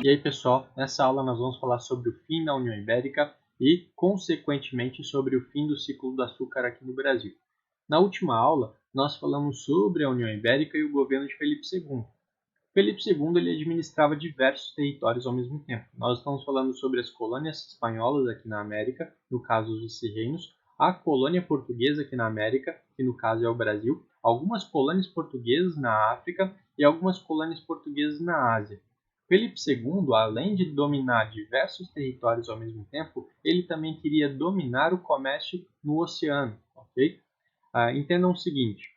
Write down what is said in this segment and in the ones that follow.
E aí, pessoal, nessa aula nós vamos falar sobre o fim da União Ibérica e, consequentemente, sobre o fim do ciclo do açúcar aqui no Brasil. Na última aula, nós falamos sobre a União Ibérica e o governo de Felipe II. Felipe II ele administrava diversos territórios ao mesmo tempo. Nós estamos falando sobre as colônias espanholas aqui na América, no caso os vice-reinos, a colônia portuguesa aqui na América, que no caso é o Brasil, algumas colônias portuguesas na África e algumas colônias portuguesas na Ásia. Felipe II, além de dominar diversos territórios ao mesmo tempo, ele também queria dominar o comércio no oceano, ok? Entendam o seguinte,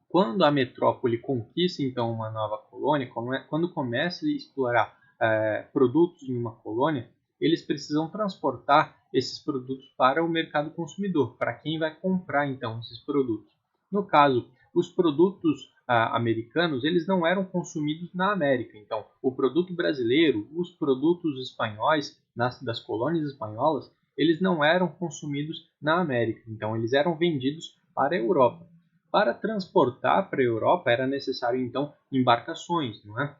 quando a metrópole conquista então uma nova colônia, quando começa a explorar produtos em uma colônia, eles precisam transportar esses produtos para o mercado consumidor, para quem vai comprar então esses produtos. No caso, os produtos americanos eles não eram consumidos na América, então o produto brasileiro, os produtos espanhóis das colônias espanholas, eles não eram consumidos na América, então eles eram vendidos para a Europa. Para transportar para a Europa era necessário então embarcações, não é?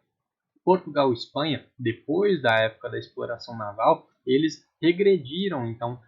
Portugal e Espanha, depois da época da exploração naval, eles regrediram então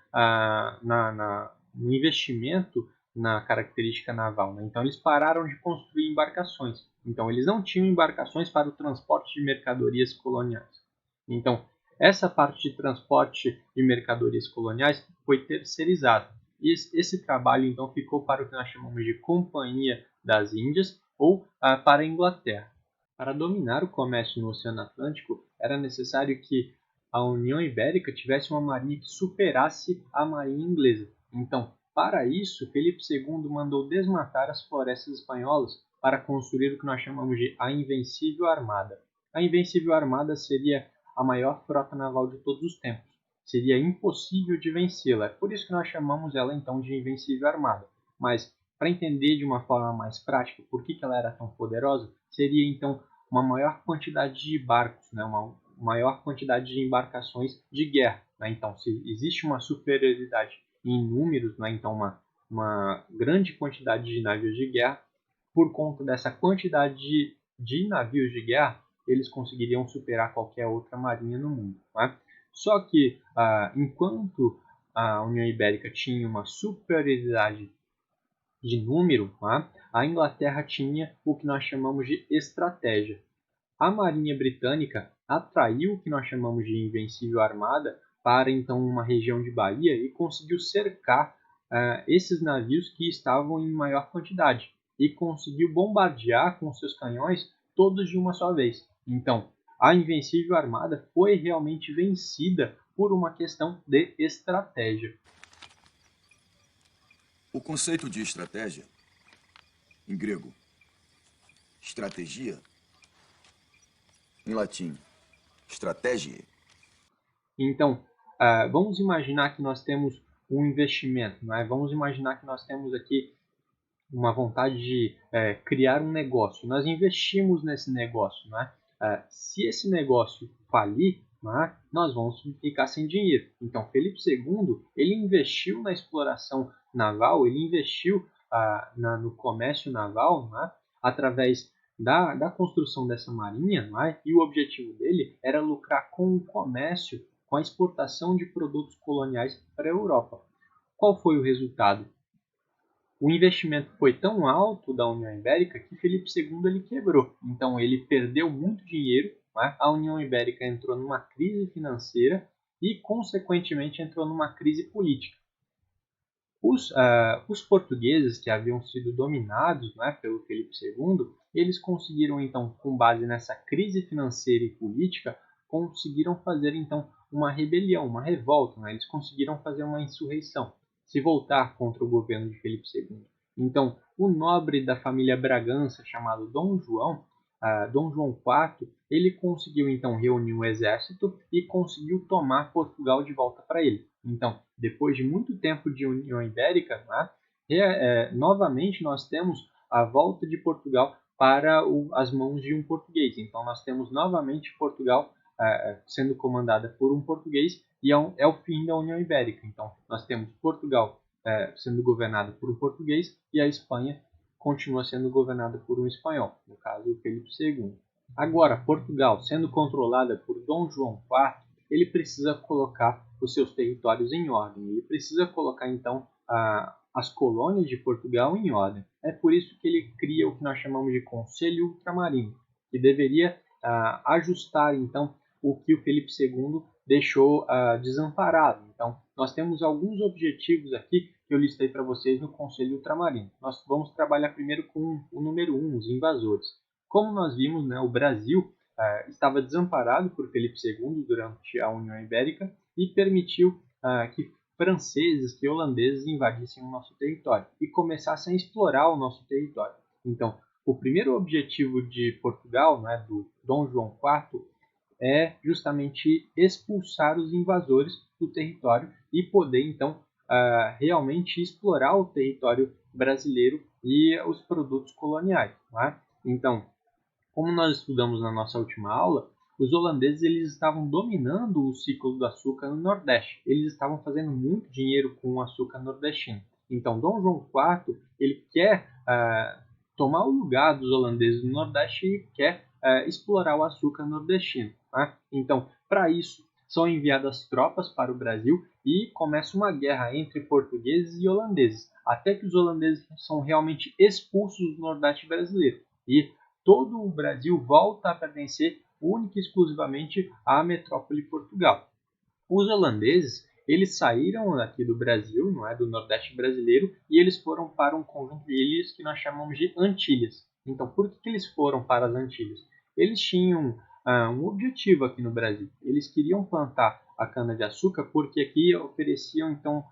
no investimento na característica naval. Né? Então eles pararam de construir embarcações. Então eles não tinham embarcações para o transporte de mercadorias coloniais. Então essa parte de transporte de mercadorias coloniais foi terceirizada. E esse trabalho então ficou para o que nós chamamos de Companhia das Índias ou para a Inglaterra. Para dominar o comércio no Oceano Atlântico, era necessário que a União Ibérica tivesse uma marinha que superasse a marinha inglesa. Então, para isso, Felipe II mandou desmatar as florestas espanholas para construir o que nós chamamos de a Invencível Armada. A Invencível Armada seria a maior frota naval de todos os tempos. Seria impossível de vencê-la. É por isso que nós chamamos ela então de Invencível Armada. Mas, para entender de uma forma mais prática por que ela era tão poderosa, seria então uma maior quantidade de barcos, né? Uma maior quantidade de embarcações de guerra. Né? Então, se existe uma superioridade em números, né? Então uma grande quantidade de navios de guerra, por conta dessa quantidade de navios de guerra, eles conseguiriam superar qualquer outra marinha no mundo. Né? Só que, enquanto a União Ibérica tinha uma superioridade de número, a Inglaterra tinha o que nós chamamos de estratégia. A Marinha Britânica atraiu o que nós chamamos de Invencível Armada para então uma região de Bahia e conseguiu cercar esses navios que estavam em maior quantidade e conseguiu bombardear com seus canhões todos de uma só vez. Então, a Invencível Armada foi realmente vencida por uma questão de estratégia. O conceito de estratégia, em grego, estratégia, em latim, strategiae. Então, vamos imaginar que nós temos um investimento, não é? Vamos imaginar que nós temos aqui uma vontade de criar um negócio. Nós investimos nesse negócio, não é? Se esse negócio falir, nós vamos ficar sem dinheiro. Então, Felipe II ele investiu na exploração naval, ele investiu no comércio naval, através da construção dessa marinha, e o objetivo dele era lucrar com o comércio, com a exportação de produtos coloniais para a Europa. Qual foi o resultado? O investimento foi tão alto da União Ibérica que Felipe II ele quebrou. Então ele perdeu muito dinheiro, a União Ibérica entrou numa crise financeira e, consequentemente, entrou numa crise política. Os portugueses que haviam sido dominados pelo Felipe II, eles conseguiram então, com base nessa crise financeira e política, conseguiram fazer então uma rebelião, uma revolta. Eles conseguiram fazer uma insurreição, se voltar contra o governo de Felipe II. Então, o nobre da família Bragança, chamado Dom João IV, ele conseguiu então reunir um exército e conseguiu tomar Portugal de volta para ele. Então, depois de muito tempo de União Ibérica, novamente nós temos a volta de Portugal para as mãos de um português. Então, nós temos novamente Portugal sendo comandada por um português e é o fim da União Ibérica. Então, nós temos Portugal sendo governado por um português e a Espanha continua sendo governada por um espanhol, no caso, Felipe II. Agora, Portugal, sendo controlada por Dom João IV, ele precisa colocar os seus territórios em ordem. Ele precisa colocar, então, as colônias de Portugal em ordem. É por isso que ele cria o que nós chamamos de Conselho Ultramarino, que deveria ajustar, então, o que o Felipe II deixou desamparado. Então, nós temos alguns objetivos aqui que eu listei para vocês no Conselho Ultramarino. Nós vamos trabalhar primeiro com o número 1, os invasores. Como nós vimos, né, o Brasil estava desamparado por Felipe II durante a União Ibérica e permitiu que franceses, que holandeses invadissem o nosso território e começassem a explorar o nosso território. Então, o primeiro objetivo de Portugal, né, do Dom João IV, é justamente expulsar os invasores do território e poder, então, realmente explorar o território brasileiro e os produtos coloniais. Né? Então, como nós estudamos na nossa última aula, os holandeses eles estavam dominando o ciclo do açúcar no Nordeste. Eles estavam fazendo muito dinheiro com o açúcar nordestino. Então, Dom João IV ele quer tomar o lugar dos holandeses no Nordeste e quer explorar o açúcar nordestino. Tá? Então, para isso, são enviadas tropas para o Brasil e começa uma guerra entre portugueses e holandeses, até que os holandeses são realmente expulsos do Nordeste brasileiro. E todo o Brasil volta a pertencer única e exclusivamente à metrópole Portugal. Os holandeses eles saíram daqui do Brasil, não é, do Nordeste brasileiro, e eles foram para um conjunto de ilhas que nós chamamos de Antilhas. Então, por que eles foram para as Antilhas? Eles tinham um objetivo aqui no Brasil. Eles queriam plantar a cana-de-açúcar porque aqui ofereciam então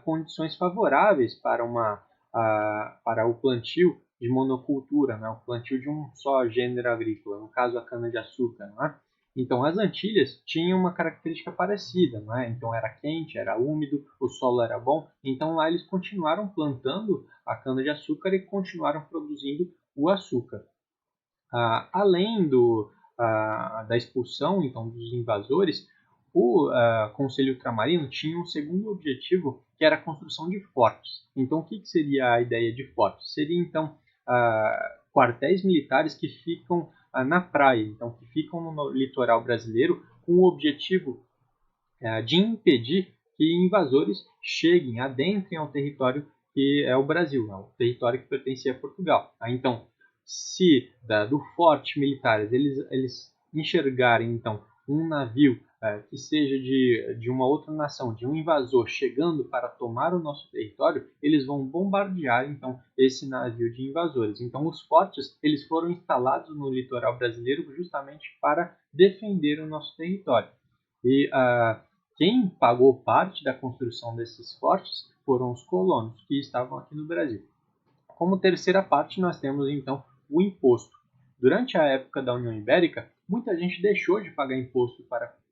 condições favoráveis para o plantio de monocultura, né? O plantio de um só gênero agrícola, no caso a cana-de-açúcar. Não é? Então, as Antilhas tinham uma característica parecida, né? Então, era quente, era úmido, o solo era bom. Então, lá eles continuaram plantando a cana-de-açúcar e continuaram produzindo o açúcar. Além da expulsão então, dos invasores, o Conselho Ultramarino tinha um segundo objetivo, que era a construção de fortes. Então, o que seria a ideia de fortes? Seria, então, quartéis militares que ficam na praia, então que ficam no litoral brasileiro com o objetivo de impedir que invasores cheguem, adentrem ao território que é o Brasil, o território que pertencia a Portugal. Então, se do forte militares eles enxergarem então um navio que seja de uma outra nação, de um invasor chegando para tomar o nosso território, eles vão bombardear então esse navio de invasores. Então os fortes eles foram instalados no litoral brasileiro justamente para defender o nosso território. E quem pagou parte da construção desses fortes foram os colonos que estavam aqui no Brasil. Como terceira parte, nós temos então o imposto. Durante a época da União Ibérica, muita gente deixou de pagar imposto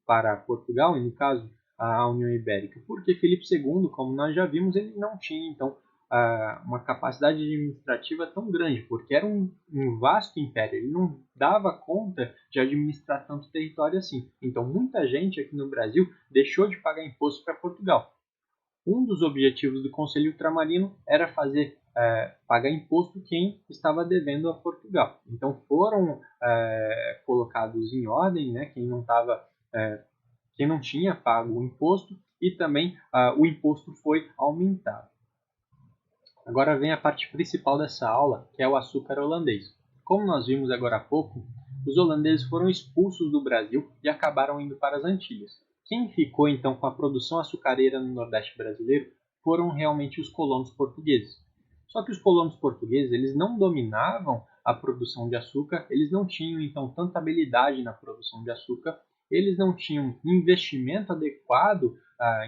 para Portugal, e no caso a União Ibérica, porque Filipe II, como nós já vimos, ele não tinha então uma capacidade administrativa tão grande, porque era um vasto império, ele não dava conta de administrar tanto território assim. Então muita gente aqui no Brasil deixou de pagar imposto para Portugal. Um dos objetivos do Conselho Ultramarino era fazer pagar imposto quem estava devendo a Portugal. Então foram colocados em ordem, né, quem não tinha pago o imposto, e também o imposto foi aumentado. Agora vem a parte principal dessa aula, que é o açúcar holandês. Como nós vimos agora há pouco, os holandeses foram expulsos do Brasil e acabaram indo para as Antilhas. Quem ficou então com a produção açucareira no Nordeste brasileiro foram realmente os colonos portugueses. Só que os colonos portugueses eles não dominavam a produção de açúcar, eles não tinham então tanta habilidade na produção de açúcar, eles não tinham investimento adequado.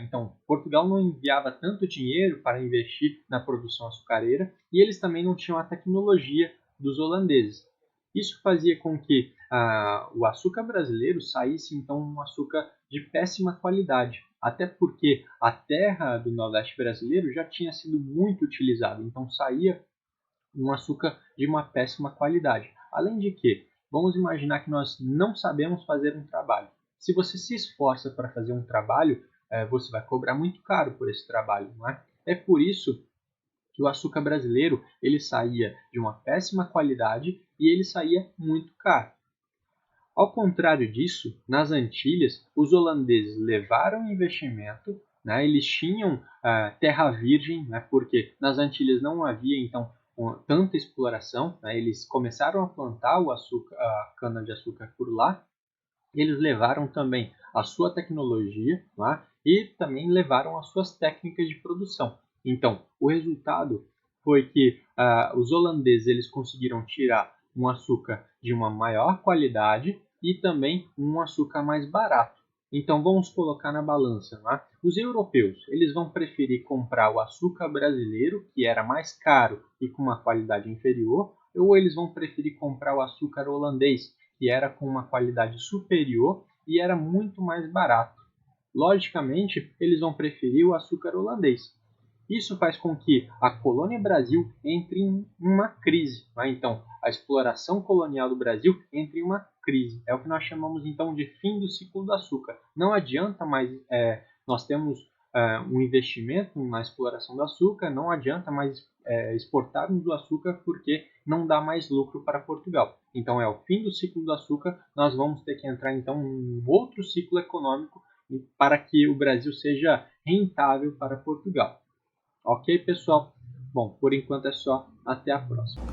Então, Portugal não enviava tanto dinheiro para investir na produção açucareira e eles também não tinham a tecnologia dos holandeses. Isso fazia com que o açúcar brasileiro saísse então um açúcar de péssima qualidade, até porque a terra do Nordeste brasileiro já tinha sido muito utilizada, então saía um açúcar de uma péssima qualidade. Além de que, vamos imaginar que nós não sabemos fazer um trabalho. Se você se esforça para fazer um trabalho, você vai cobrar muito caro por esse trabalho, não é? É por isso que o açúcar brasileiro ele saía de uma péssima qualidade e ele saía muito caro. Ao contrário disso, nas Antilhas, os holandeses levaram investimento, né? Eles tinham terra virgem, né? Porque nas Antilhas não havia então tanta exploração, né? Eles começaram a plantar a cana-de-açúcar por lá. Eles levaram também a sua tecnologia, né? E também levaram as suas técnicas de produção. Então, o resultado foi que os holandeses eles conseguiram tirar um açúcar de uma maior qualidade e também um açúcar mais barato. Então vamos colocar na balança, né? Os europeus eles vão preferir comprar o açúcar brasileiro, que era mais caro e com uma qualidade inferior, ou eles vão preferir comprar o açúcar holandês, que era com uma qualidade superior e era muito mais barato. Logicamente, eles vão preferir o açúcar holandês. Isso faz com que a colônia Brasil entre em uma crise. Né? Então, a exploração colonial do Brasil entre em uma crise. É o que nós chamamos então de fim do ciclo do açúcar. Não adianta mais nós temos um investimento na exploração do açúcar, não adianta mais exportarmos o açúcar porque não dá mais lucro para Portugal. Então, é o fim do ciclo do açúcar, nós vamos ter que entrar então em um outro ciclo econômico para que o Brasil seja rentável para Portugal. Ok, pessoal? Bom, por enquanto é só. Até a próxima.